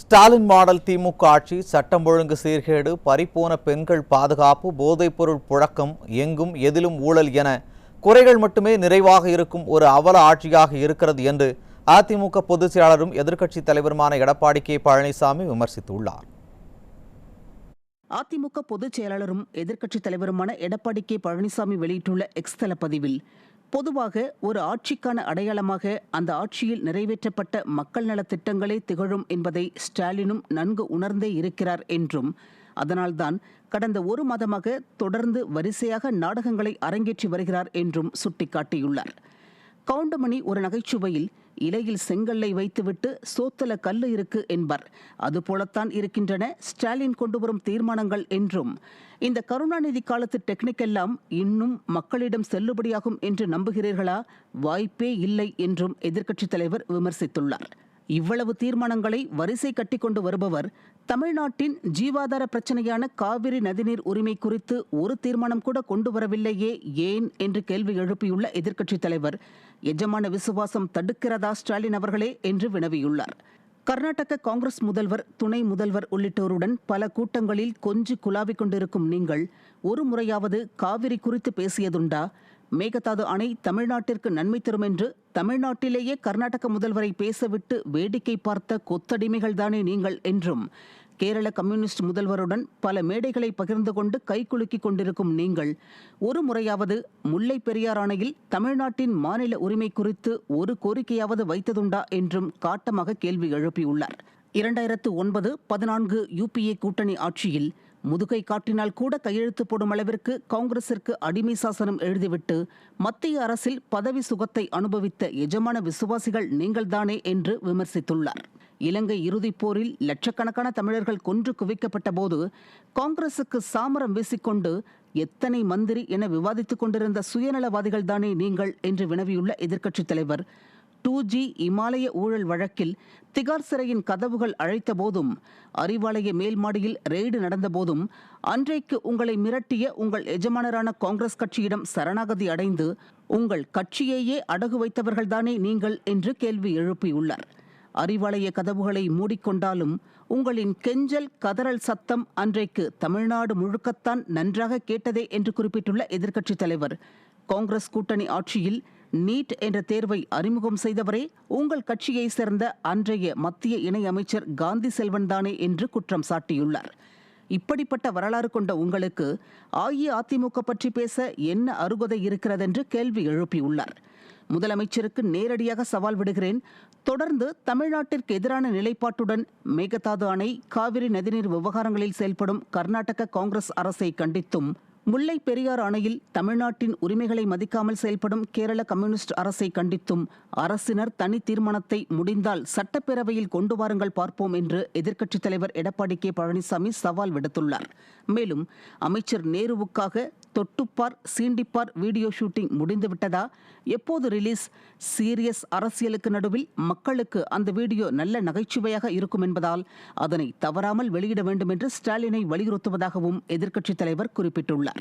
Stalin model திமுக ஆட்சி சட்டம் ஒழுங்கு சீர்கேடு, பறிபோன பெண்கள் பாதுகாப்பு, போதைப்பொருள் புழக்கம், எங்கும் எதிலும் ஊழல் என குறைகள் மட்டுமே நிறைவாக இருக்கும் ஒரு அவல ஆட்சியாக இருக்கிறது என்று அதிமுக பொதுச் செயலாளரும் எதிர்க்கட்சித் தலைவருமான எடப்பாடி கே பழனிசாமி விமர்சித்துள்ளார். அதிமுக பொதுச் செயலாளரும் எதிர்க்கட்சித் தலைவருமான எடப்பாடி கே பழனிசாமி வெளியிட்டுள்ள எக்ஸ் தள பதிவில், பொதுவாக ஒரு ஆட்சிக்கான அடையாளமாக அந்த ஆட்சியில் நிறைவேற்றப்பட்ட மக்கள் நலத் திட்டங்களே திகழும் என்பதை ஸ்டாலினும் நன்கு உணர்ந்தே இருக்கிறார் என்றும், அதனால்தான் கடந்த ஒரு மாதமாக தொடர்ந்து வரிசையாக நாடகங்களை அரங்கேற்றி வருகிறார் என்றும் சுட்டிக்காட்டியுள்ளார். கவுண்டமணி ஒரு நகைச்சுவையில், இலையில் செங்கல்லை வைத்துவிட்டு சோத்தல கல்லு இருக்கு என்பர், அதுபோலத்தான் இருக்கின்றன ஸ்டாலின் கொண்டு வரும் தீர்மானங்கள் என்றும், இந்த கருணாநிதி காலத்து டெக்னிக் எல்லாம் இன்னும் மக்களிடம் செல்லுபடியாகும் என்று நம்புகிறீர்களா? வாய்ப்பே இல்லை என்றும் எதிர்க்கட்சித் தலைவர் விமர்சித்துள்ளார். இவ்வளவு தீர்மானங்களை வரிசை கட்டிக்கொண்டு வருபவர், தமிழ்நாட்டின் ஜீவாதார பிரச்சனையான காவிரி நதிநீர் உரிமை குறித்து ஒரு தீர்மானம் கூட கொண்டு வரவில்லையே, ஏன் என்று கேள்வி எழுப்பியுள்ள எதிர்க்கட்சித் தலைவர், எஜமான விசுவாசம் தடுக்கிறதா ஸ்டாலின் அவர்களே என்று வினவியுள்ளார். கர்நாடக காங்கிரஸ் முதல்வர், துணை முதல்வர் உள்ளிட்டோருடன் பல கூட்டங்களில் கொஞ்சி குலாவிக் கொண்டிருக்கும் நீங்கள் ஒரு முறையாவது காவிரி குறித்து பேசியதுண்டா? மேகதாது அணை தமிழ்நாட்டிற்கு நன்மை தரும் என்று தமிழ்நாட்டிலேயே கர்நாடக முதல்வரை பேசவிட்டு வேடிக்கை பார்த்த கொத்தடிமைகள்தானே நீங்கள் என்றும், கேரள கம்யூனிஸ்ட் முதல்வருடன் பல மேடைகளை பகிர்ந்து கொண்டு கைகுலுக்கிக் கொண்டிருக்கும் நீங்கள் ஒரு முறையாவது முல்லை பெரியார் அணையில் தமிழ்நாட்டின் மாநில உரிமை குறித்து ஒரு கோரிக்கையாவது வைத்ததுண்டா என்றும் காட்டமாக கேள்வி எழுப்பியுள்ளார். 2009-14 UPA கூட்டணி ஆட்சியில் முதுகை காட்டினால் கூட கையெழுத்து போடும் அளவிற்கு காங்கிரசிற்கு அடிமை சாசனம் எழுதிவிட்டு மத்திய அரசில் பதவி சுகத்தை அனுபவித்த எஜமான விசுவாசிகள் நீங்கள்தானே என்று விமர்சித்துள்ளார். இலங்கை இறுதிப் போரில் லட்சக்கணக்கான தமிழர்கள் கொன்று குவிக்கப்பட்ட போது காங்கிரசுக்கு சாமரம் வீசிக்கொண்டு எத்தனை மந்திரி என விவாதித்துக் கொண்டிருந்த சுயநலவாதிகள் தானே நீங்கள் என்று வினவியுள்ள எதிர்க்கட்சித் தலைவர், 2G இமாலய ஊழல் வழக்கில் திகார் சிறையின் கதவுகள் அழைத்த போதும், அறிவாலய மேல் மாடியில் ரெய்டு நடந்த போதும், அன்றைக்கு உங்களை மிரட்டிய உங்கள் எஜமானரான காங்கிரஸ் கட்சியிடம் சரணாகதி அடைந்து உங்கள் கட்சியையே அடகு வைத்தவர்கள்தானே நீங்கள் என்று கேள்வி எழுப்பியுள்ளார். அறிவாலய கதவுகளை மூடிக்கொண்டாலும் உங்களின் கெஞ்சல் கதறல் சத்தம் அன்றைக்கு தமிழ்நாடு முழுக்கத்தான் நன்றாக கேட்டதே என்று குறிப்பிட்டுள்ள எதிர்க்கட்சித் தலைவர், காங்கிரஸ் கூட்டணி ஆட்சியில் நீட் என்ற தேர்வை அறிமுகம் செய்தவரே உங்கள் கட்சியை சேர்ந்த அன்றைய மத்திய இணை அமைச்சர் காந்தி செல்வன் தானே என்று குற்றம் சாட்டியுள்ளார். இப்படிப்பட்ட வரலாறு கொண்ட உங்களுக்கு அஇஅதிமுக பற்றி பேச என்ன அருகதை இருக்கிறதென்று கேள்வி எழுப்பியுள்ளார். முதலமைச்சருக்கு நேரடியாக சவால் விடுகிறேன், தொடர்ந்து தமிழ்நாட்டிற்கு எதிரான நிலைப்பாட்டுடன் மேகதாது அணை, காவிரி நதிநீர் விவகாரங்களில் செயல்படும் கர்நாடக காங்கிரஸ் அரசை கண்டித்தும், முல்லை பெரியார் அணையில் தமிழ்நாட்டின் உரிமைகளை மதிக்காமல் செயல்படும் கேரள கம்யூனிஸ்ட் அரசை கண்டித்தும் அரசினர் தனி தீர்மானத்தை முடிந்தால் சட்டப்பேரவையில் கொண்டு வாருங்கள் பார்ப்போம் என்று எதிர்க்கட்சித் தலைவர் எடப்பாடி கே பழனிசாமி சவால் விடுத்துள்ளார். மேலும் அமைச்சர் நேருவுக்காக தொட்டுப்பார் சீண்டிப்பார் வீடியோ ஷூட்டிங் முடிந்துவிட்டதா? எப்போது ரிலீஸ்? சீரியஸ் அரசியலுக்கு நடுவில் மக்களுக்கு அந்த வீடியோ நல்ல நகைச்சுவையாக இருக்கும் என்பதால் அதனை தவறாமல் வெளியிட வேண்டும் என்று ஸ்டாலினை வலியுறுத்துவதாகவும் எதிர்க்கட்சித் தலைவர் குறிப்பிட்டுள்ளார்.